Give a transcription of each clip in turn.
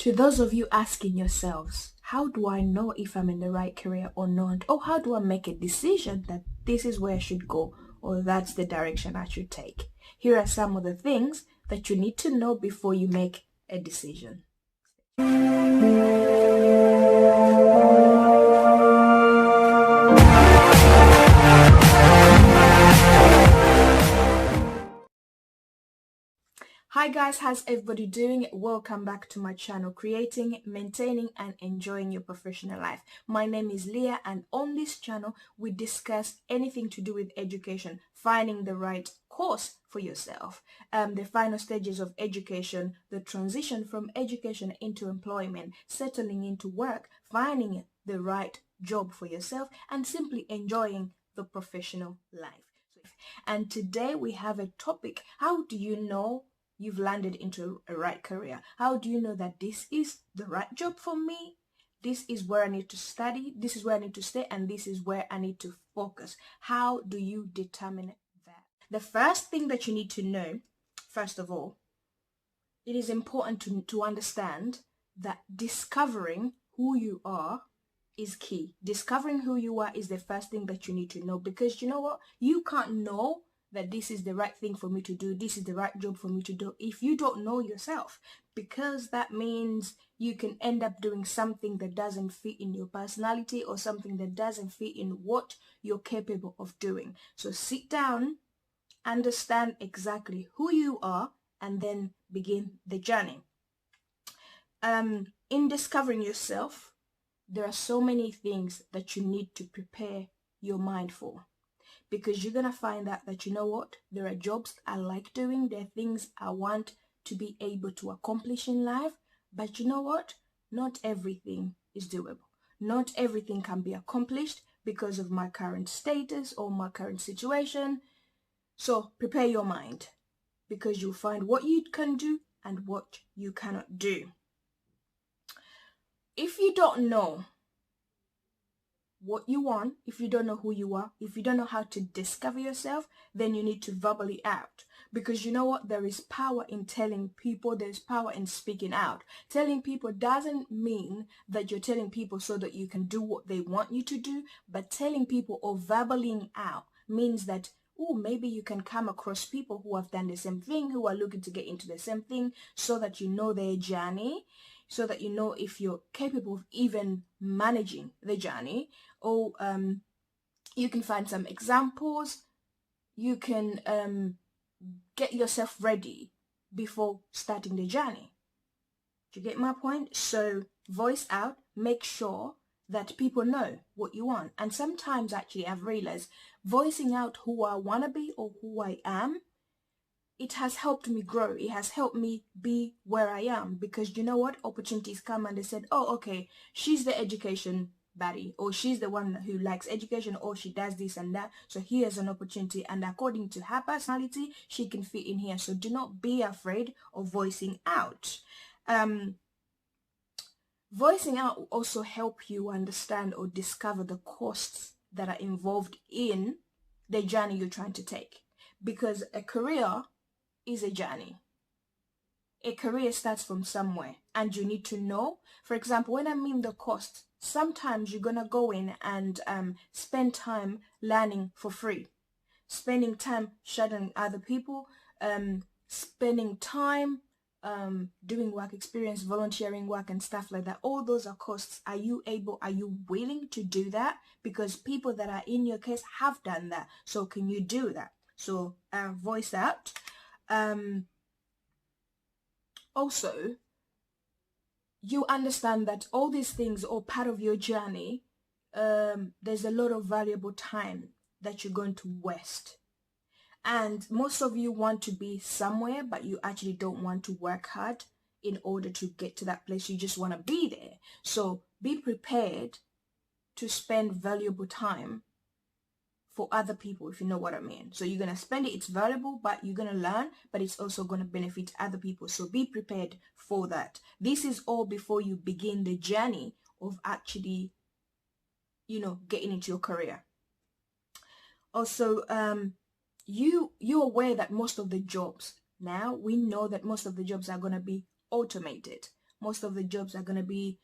To those of you asking yourselves, how do I know if I'm in the right career or not? Or how do I make a decision that this is where I should go or that's the direction I should take? Here are some of the things that you need to know before you make a decision. Hi guys, how's everybody doing? Welcome back to my channel, Creating, Maintaining and Enjoying Your Professional Life. My name is Leah, and on this channel we discuss anything to do with education, finding the right course for yourself, the final stages of education, the transition from education into employment, settling into work, finding the right job for yourself, and simply enjoying the professional life. And today we have a topic: how do you know you've landed into a right career? How do you know that this is the right job for me? This is where I need to study, this is where I need to stay, and this is where I need to focus. How do you determine that? The first thing that you need to know, first of all, it is important to understand that discovering who you are is key. Discovering who you are is the first thing that you need to know, because you know what? You can't know that this is the right thing for me to do, this is the right job for me to do, if you don't know yourself, because that means you can end up doing something that doesn't fit in your personality or something that doesn't fit in what you're capable of doing. So sit down, understand exactly who you are, and then begin the journey. In discovering yourself, there are so many things that you need to prepare your mind for, because you're gonna find out that, you know what, there are jobs I like doing, there are things I want to be able to accomplish in life, but you know what, not everything is doable. Not everything can be accomplished because of my current status or my current situation. So prepare your mind, because you'll find what you can do and what you cannot do. If you don't know what you want, if you don't know who you are, if you don't know how to discover yourself, then you need to verbally out. Because you know what, there is power in telling people, there's power in speaking out. Telling people doesn't mean that you're telling people so that you can do what they want you to do, but telling people or verbaling out means that, oh, maybe you can come across people who have done the same thing, who are looking to get into the same thing, so that you know their journey, so that you know if you're capable of even managing the journey. Or you can find some examples. You can get yourself ready before starting the journey. Do you get my point? So voice out, make sure that people know what you want. And sometimes actually I've realized voicing out who I want to be or who I am, it has helped me grow. It has helped me be where I am, because you know what, opportunities come and they said, oh, okay, she's the education baddie, or she's the one who likes education, or she does this and that, so here's an opportunity, and according to her personality she can fit in here. So do not be afraid of voicing out. Voicing out will also help you understand or discover the costs that are involved in the journey you're trying to take, because a career is a journey. A career starts from somewhere, and you need to know. For example, when I mean the cost, sometimes you're gonna go in and spend time learning for free, spending time shadowing other people, spending time doing work experience, volunteering work and stuff like that. All those are costs. Are you willing to do that? Because people that are in your case have done that. So can you do that? So voice out. Also, you understand that all these things are part of your journey. There's a lot of valuable time that you're going to waste. And most of you want to be somewhere, but you actually don't want to work hard in order to get to that place. You just want to be there. So be prepared to spend valuable time for other people, if you know what I mean. So you're going to spend it, it's valuable, but you're going to learn, but it's also going to benefit other people. So be prepared for that. This is all before you begin the journey of actually, getting into your career. Also, you're aware that most of the jobs, now we know that most of the jobs are going to be automated. most of the jobs are going to be,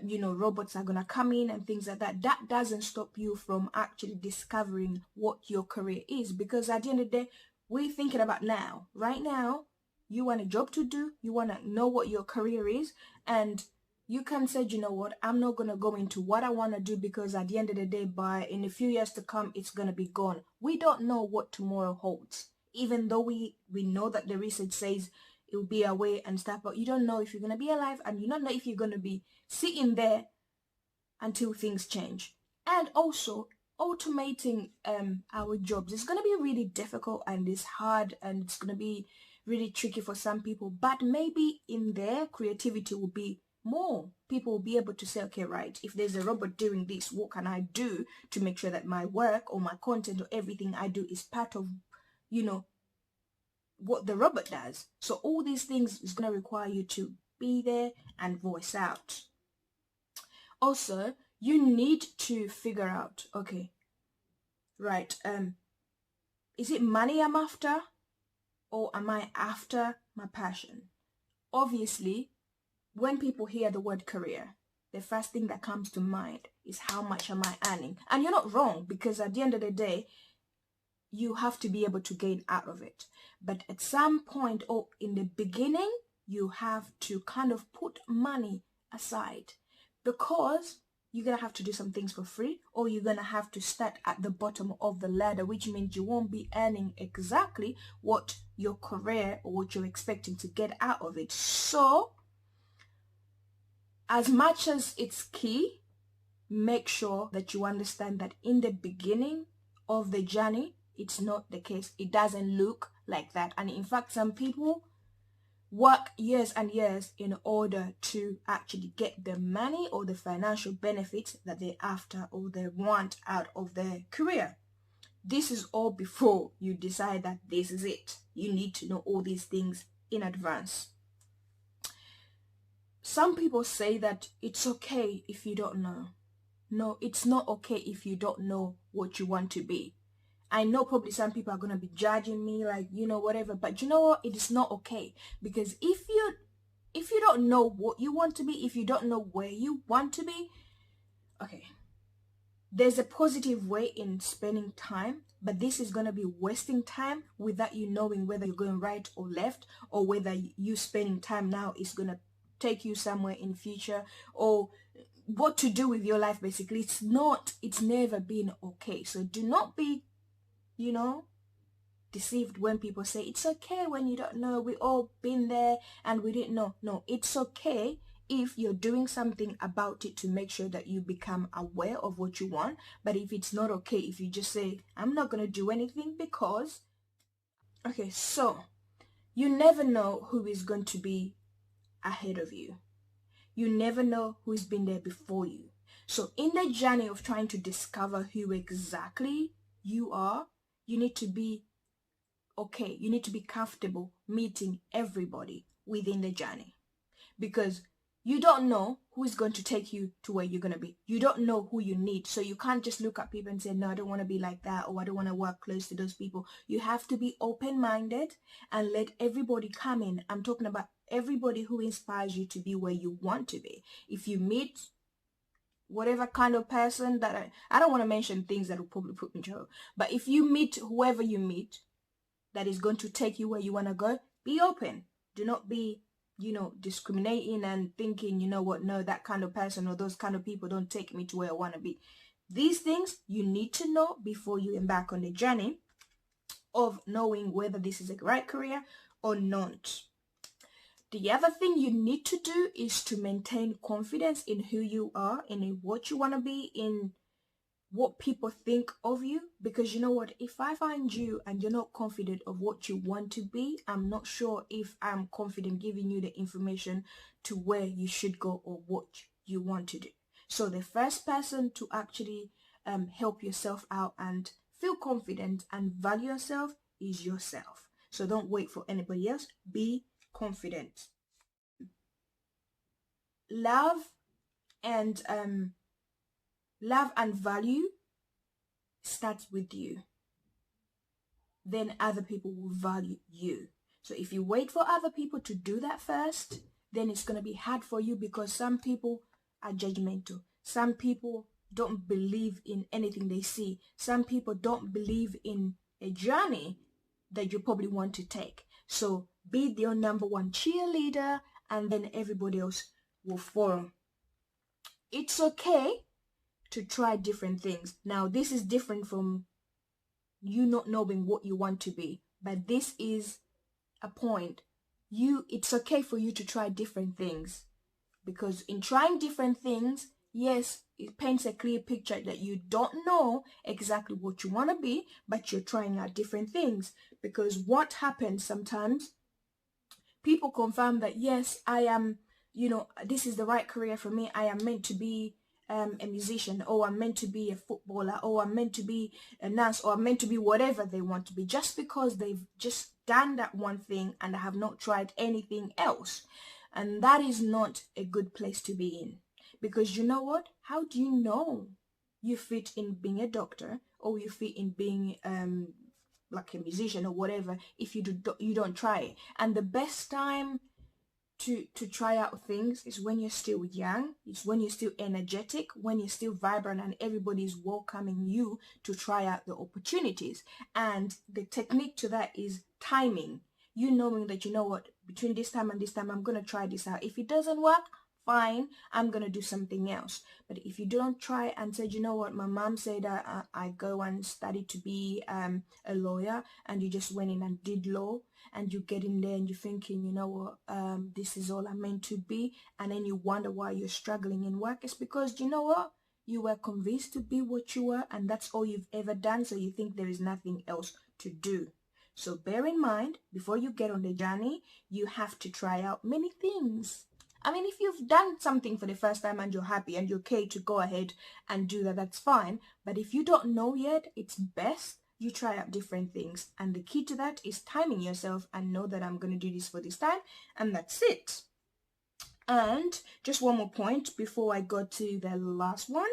robots are going to come in and things like that. That doesn't stop you from actually discovering what your career is, because at the end of the day, we're thinking about now. Right now, you want a job to do, you want to know what your career is, and you can say, you know what, I'm not going to go into what I want to do because at the end of the day, in a few years to come, it's going to be gone. We don't know what tomorrow holds. Even though we know that the research says it will be away and stuff, but you don't know if you're going to be alive, and you don't know if you're going to be sitting there until things change. And also, automating our jobs is going to be really difficult, and it's hard, and it's going to be really tricky for some people, but maybe in there creativity will be more. People will be able to say, okay, right, if there's a robot doing this, what can I do to make sure that my work or my content or everything I do is part of, what the robot does. So all these things is going to require you to be there and voice out. Also, you need to figure out, okay, right, is it money I'm after, or am I after my passion? Obviously, when people hear the word career, the first thing that comes to mind is how much am I earning? And you're not wrong, because at the end of the day, you have to be able to gain out of it. But at some point, or in the beginning, you have to kind of put money aside, because you're going to have to do some things for free, or you're going to have to start at the bottom of the ladder, which means you won't be earning exactly what your career or what you're expecting to get out of it. So, as much as it's key, make sure that you understand that in the beginning of the journey, it's not the case. It doesn't look like that. And in fact, some people work years and years in order to actually get the money or the financial benefits that they're after or they want out of their career. This is all before you decide that this is it. You need to know all these things in advance. Some people say that it's okay if you don't know. No, it's not okay if you don't know what you want to be. I know probably some people are going to be judging me, like, whatever, but you know what? It is not okay, because if you don't know what you want to be, if you don't know where you want to be, okay, there's a positive way in spending time, but this is going to be wasting time without you knowing whether you're going right or left, or whether you spending time now is going to take you somewhere in future, or what to do with your life. Basically, it's never been okay. So do not be deceived when people say it's okay when you don't know. We all been there and we didn't know. No, it's okay if you're doing something about it to make sure that you become aware of what you want. But if it's not okay, if you just say, I'm not going to do anything because... Okay, so you never know who is going to be ahead of you. You never know who's been there before you. So in the journey of trying to discover who exactly you are, you need to be okay. You need to be comfortable meeting everybody within the journey, because you don't know who is going to take you to where you're going to be. You don't know who you need. So you can't just look at people and say, no, I don't want to be like that, or I don't want to work close to those people. You have to be open-minded and let everybody come in. I'm talking about everybody who inspires you to be where you want to be. If you meet whatever kind of person that I don't want to mention things that will probably put me in trouble, but if you meet whoever you meet that is going to take you where you want to go, be open. Do not be discriminating and thinking, what, no, that kind of person or those kind of people don't take me to where I want to be. These things you need to know before you embark on the journey of knowing whether this is a right career or not. The other thing you need to do is to maintain confidence in who you are, in what you want to be, in what people think of you. Because you know what, if I find you and you're not confident of what you want to be, I'm not sure if I'm confident giving you the information to where you should go or what you want to do. So the first person to actually help yourself out and feel confident and value yourself is yourself. So don't wait for anybody else. Be confident. Love and value starts with you. Then other people will value you. So if you wait for other people to do that first, then it's going to be hard for you, because some people are judgmental. Some people don't believe in anything they see. Some people don't believe in a journey that you probably want to take. So be your number one cheerleader, and then everybody else will follow. It's okay to try different things. Now, this is different from you not knowing what you want to be, but this is a point. It's okay for you to try different things, because in trying different things, yes, it paints a clear picture that you don't know exactly what you want to be, but you're trying out different things. Because what happens sometimes, people confirm that, yes, I am, this is the right career for me. I am meant to be a musician, or I'm meant to be a footballer, or I'm meant to be a nurse, or I'm meant to be whatever they want to be, just because they've just done that one thing and have not tried anything else. And that is not a good place to be in, because you know what? How do you know you fit in being a doctor, or you fit in being like a musician or whatever, if you don't try it? And the best time to try out things is when you're still young. It's when you're still energetic, when you're still vibrant, and everybody's welcoming you to try out the opportunities. And the technique to that is timing. You knowing that, you know what, between this time and this time, I'm going to try this out. If it doesn't work, fine, I'm going to do something else. But if you don't try and say, you know what, my mom said I go and study to be a lawyer, and you just went in and did law, and you get in there and you're thinking, you know what, this is all I'm meant to be, and then you wonder why you're struggling in work, it's because, you know what, you were convinced to be what you were, and that's all you've ever done, so you think there is nothing else to do. So bear in mind, before you get on the journey, you have to try out many things. I mean, if you've done something for the first time and you're happy and you're okay to go ahead and do that, that's fine. But if you don't know yet, it's best you try out different things. And the key to that is timing yourself and know that I'm going to do this for this time, and that's it. And just one more point before I go to the last one.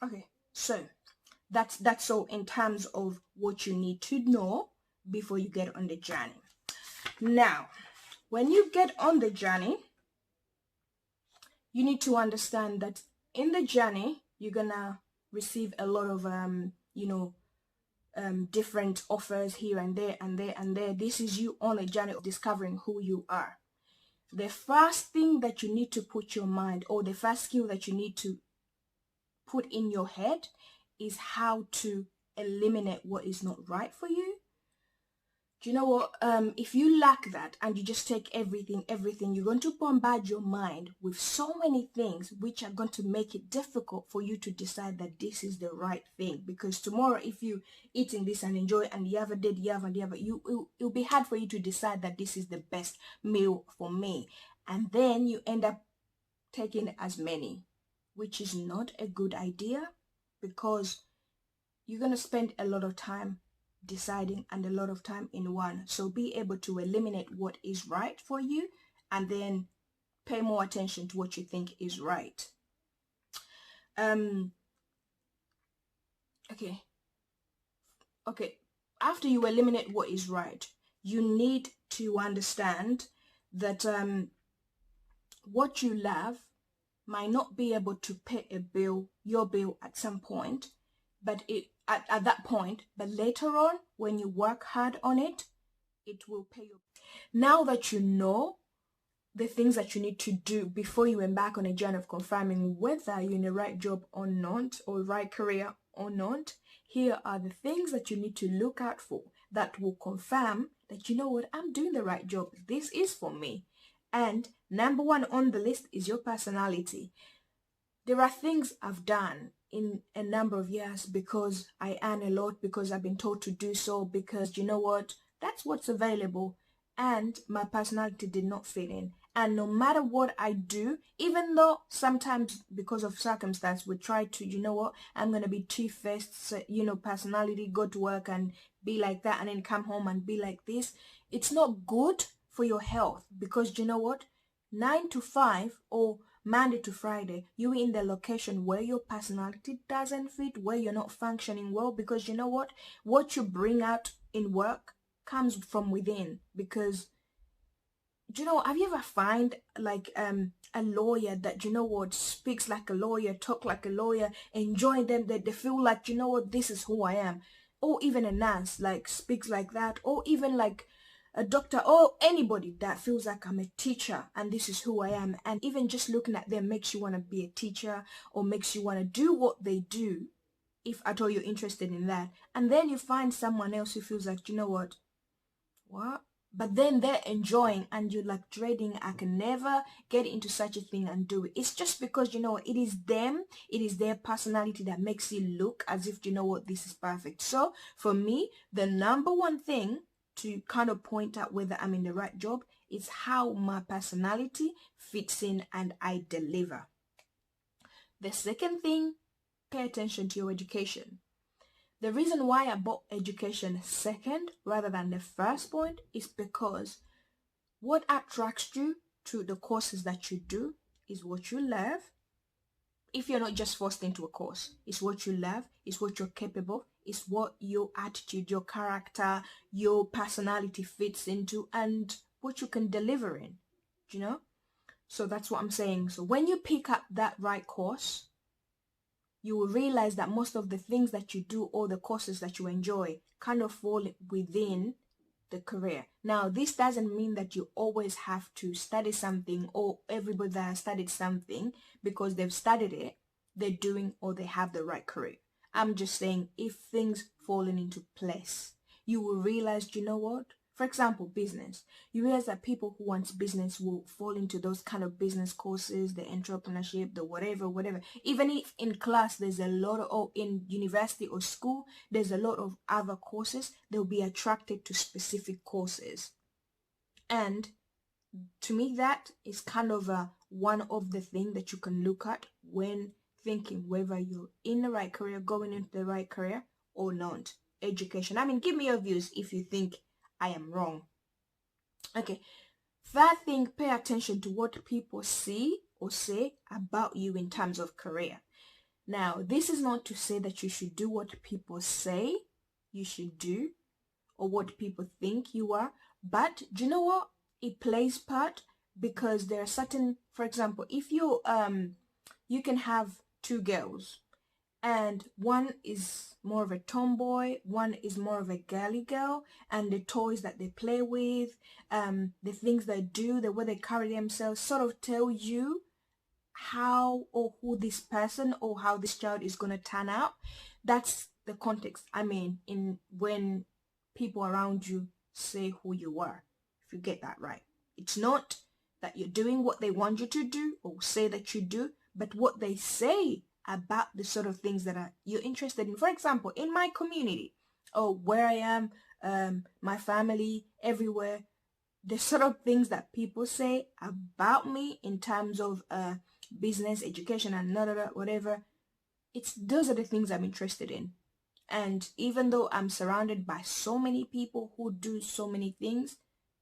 Okay, so that's all in terms of what you need to know before you get on the journey. Now, when you get on the journey, you need to understand that in the journey, you're gonna receive a lot of different offers here and there and there and there. This is you on a journey of discovering who you are. The first thing that you need to put your mind, or the first skill that you need to put in your head, is how to eliminate what is not right for you. Do you know what? If you lack that and you just take everything, you're going to bombard your mind with so many things which are going to make it difficult for you to decide that this is the right thing. Because tomorrow, if you eating this and enjoy, and the other day the other, it'll be hard for you to decide that this is the best meal for me. And then you end up taking as many, which is not a good idea, because you're going to spend a lot of time deciding and a lot of time in one. So be able to eliminate what is right for you, and then pay more attention to what you think is right. Okay. After you eliminate what is right, you need to understand that what you love might not be able to pay your bill at some point, but at that point, but later on, when you work hard on it, it will pay you. Now that you know the things that you need to do before you embark on a journey of confirming whether you're in the right job or not, or right career or not, here are the things that you need to look out for that will confirm that, you know what, I'm doing the right job. This is for me. And number one on the list is your personality. There are things I've done in a number of years because I earn a lot, because I've been told to do so, because, you know what, that's what's available, and my personality did not fit in. And no matter what I do, even though sometimes because of circumstance we try to, you know what, I'm going to be two-faced, personality, go to work and be like that, and then come home and be like this, it's not good for your health. Because you know what, 9 to 5 or Monday to Friday, you're in the location where your personality doesn't fit, where you're not functioning well, because you know what you bring out in work comes from within. Because have you ever find like a lawyer that speaks like a lawyer, talk like a lawyer, enjoy them, that they feel like this is who I am? Or even a nurse like speaks like that, or even like a doctor, or anybody that feels like I'm a teacher and this is who I am. And even just looking at them makes you want to be a teacher, or makes you want to do what they do, if at all you're interested in that. And then you find someone else who feels like, what? But then they're enjoying and you're like dreading, I can never get into such a thing and do it. It's just because, it is them, it is their personality that makes it look as if, this is perfect. So for me, the number one thing to kind of point out whether I'm in the right job is how my personality fits in and I deliver. The second thing, pay attention to your education. The reason why I brought education second rather than the first point is because what attracts you to the courses that you do is what you love. If you're not just forced into a course, it's what you love, it's what you're capable of, it's what your attitude, your character, your personality fits into, and what you can deliver in, So that's what I'm saying. So when you pick up that right course, you will realize that most of the things that you do, or the courses that you enjoy, kind of fall within the career. Now, this doesn't mean that you always have to study something, or everybody that has studied something, because they've studied it, they're doing or they have the right career. I'm just saying, if things falling into place, you will realize, for example, business. You realize that people who want business will fall into those kind of business courses, the entrepreneurship, the whatever. Even if in class there's a lot of, or in university or school, there's a lot of other courses, they'll be attracted to specific courses. And to me, that is kind of one of the things that you can look at when thinking whether you're in the right career, going into the right career or not. Education. I mean, give me your views if you think I am wrong. Okay. Third thing, pay attention to what people see or say about you in terms of career. Now, this is not to say that you should do what people say you should do, or what people think you are, but do you know what? It plays part, because there are certain, for example, if you can have two girls, and one is more of a tomboy, one is more of a girly girl, and the toys that they play with, the things they do, the way they carry themselves, sort of tell you how or who this person or how this child is going to turn out. That's the context. I mean, in when people around you say who you are, if you get that right. It's not that you're doing what they want you to do or say that you do, but what they say about the sort of things that you're interested in. For example, in my community, or where I am, my family, everywhere, the sort of things that people say about me in terms of business, education, and whatever, those are the things I'm interested in. And even though I'm surrounded by so many people who do so many things,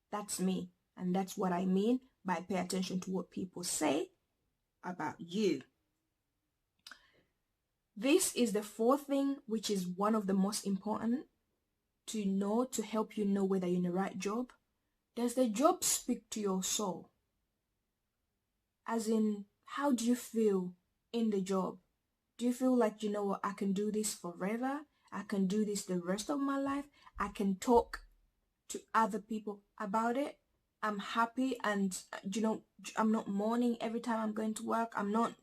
that's me. And that's what I mean by pay attention to what people say about you. This is the fourth thing, which is one of the most important to know, to help you know whether you're in the right job. Does the job speak to your soul? As in, how do you feel in the job? Do you feel like, I can do this forever? I can do this the rest of my life? I can talk to other people about it? I'm happy, and, I'm not mourning every time I'm going to work. I'm not...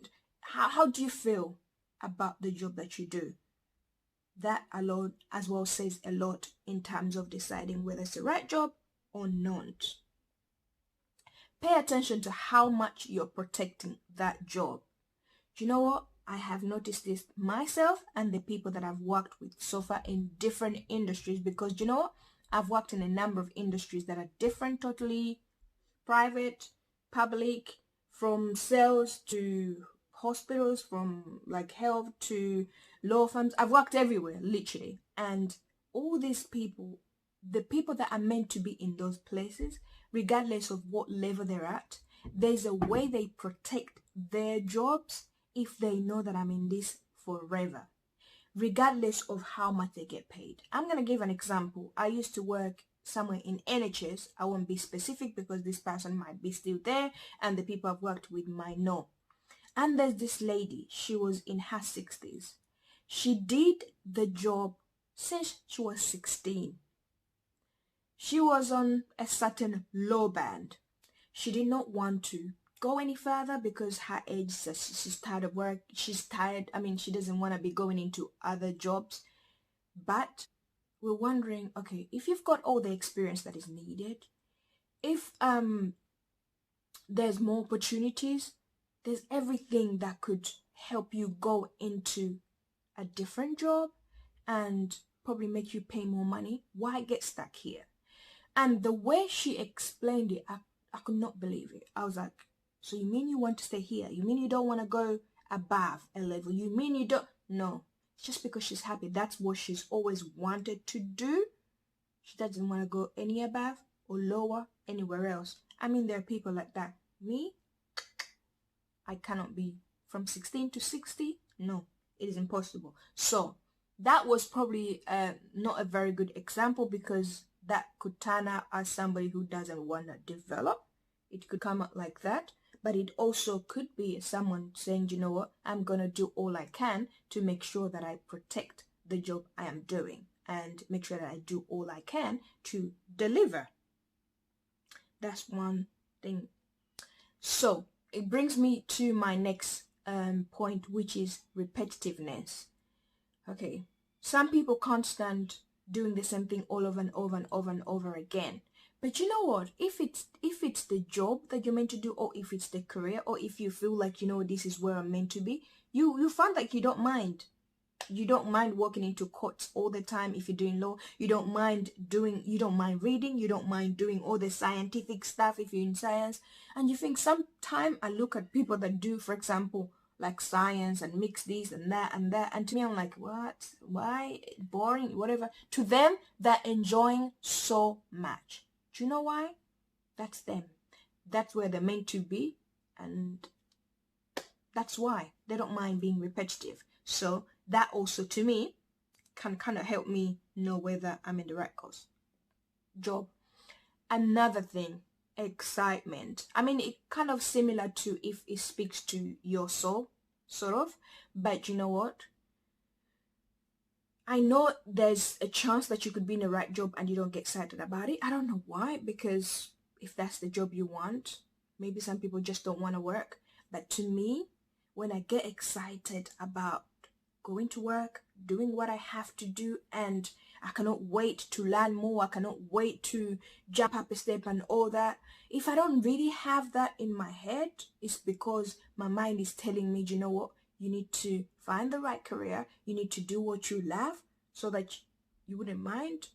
How do you feel about the job that you do? That alone as well says a lot in terms of deciding whether it's the right job or not. Pay attention to how much you're protecting that job. Do you know what? I have noticed this myself and the people that I've worked with so far in different industries, because you know what? I've worked in a number of industries that are different, totally private, public, from sales to hospitals, from like health to law firms. I've worked everywhere, literally. And all these people, the people that are meant to be in those places, regardless of what level they're at, there's a way they protect their jobs if they know that I'm in this forever, regardless of how much they get paid. I'm going to give an example. I used to work somewhere in NHS. I won't be specific because this person might be still there and the people I've worked with might know. And there's this lady, she was in her 60s. She did the job since she was 16. She was on a certain low band. She did not want to go any further because her age says she's tired of work. She's tired. I mean, she doesn't want to be going into other jobs. But we're wondering, okay, if you've got all the experience that is needed, if there's more opportunities, there's everything that could help you go into a different job and probably make you pay more money. Why get stuck here? And the way she explained it, I could not believe it. I was like, so you mean you want to stay here? You mean you don't want to go above a level? You mean you don't? No, it's just because she's happy. That's what she's always wanted to do. She doesn't want to go any above or lower anywhere else. I mean, there are people like that. Me, I cannot be from 16 to 60. No, it is impossible. So that was probably not a very good example, because that could turn out as somebody who doesn't want to develop. It could come out like that. But it also could be someone saying, you know what, I'm going to do all I can to make sure that I protect the job I am doing and make sure that I do all I can to deliver. That's one thing. So it brings me to my next point, which is repetitiveness. Okay, some people can't stand doing the same thing all over and over and over and over again. But you know what? If it's the job that you're meant to do, or if it's the career, or if you feel like, you know, this is where I'm meant to be, you find like you don't mind. You don't mind walking into courts all the time if you're doing law. You don't mind reading. You don't mind doing all the scientific stuff if you're in science. And you think, sometime I look at people that do, for example, like science and mix this and that and that. And to me, I'm like, what? Why? Boring, whatever. To them, they're enjoying so much. Do you know why? That's them. That's where they're meant to be. And that's why they don't mind being repetitive. So that also, to me, can kind of help me know whether I'm in the right course. Job. Another thing, excitement. I mean, it kind of similar to if it speaks to your soul, sort of. But you know what? I know there's a chance that you could be in the right job and you don't get excited about it. I don't know why, because if that's the job you want, maybe some people just don't want to work. But to me, when I get excited about going to work, doing what I have to do, and I cannot wait to learn more, I cannot wait to jump up a step and all that. If I don't really have that in my head, it's because my mind is telling me, you know what, you need to find the right career, you need to do what you love so that you wouldn't mind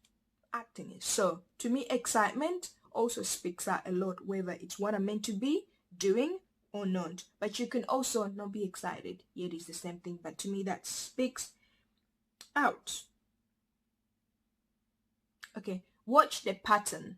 acting it. So to me, excitement also speaks out a lot, whether it's what I'm meant to be doing or not. But you can also not be excited, yet it's the same thing. But to me, that speaks out. Okay, watch the pattern.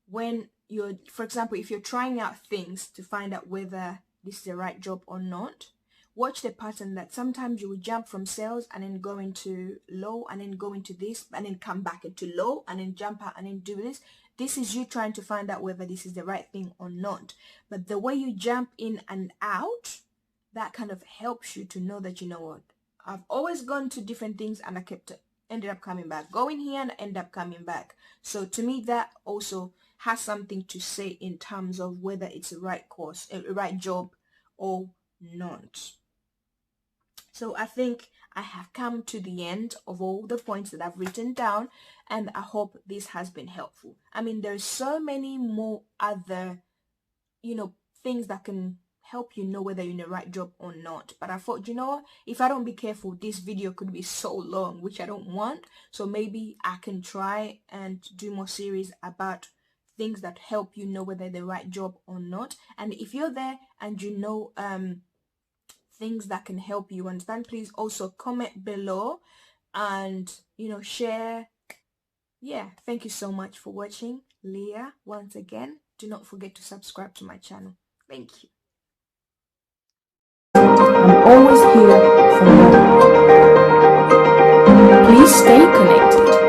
When you're, for example, if you're trying out things to find out whether this is the right job or not, watch the pattern that sometimes you will jump from sales and then go into low and then go into this and then come back into low and then jump out and then do this. This is you trying to find out whether this is the right thing or not. But the way you jump in and out, that kind of helps you to know that, you know what, I've always gone to different things and I ended up coming back. Going here and end up coming back. So to me, that also has something to say in terms of whether it's the right course, a right job or not. So I think I have come to the end of all the points that I've written down, and I hope this has been helpful. I mean, there's so many more other, things that can help you know whether you're in the right job or not. But I thought, if I don't be careful, this video could be so long, which I don't want. So maybe I can try and do more series about things that help you know whether the right job or not. And if you're there and you know things that can help you understand, please also comment below and share. Yeah, thank you so much for watching. Leah once again. do not forget to subscribe to my channel. Thank you. I'm always here for more. Please stay connected.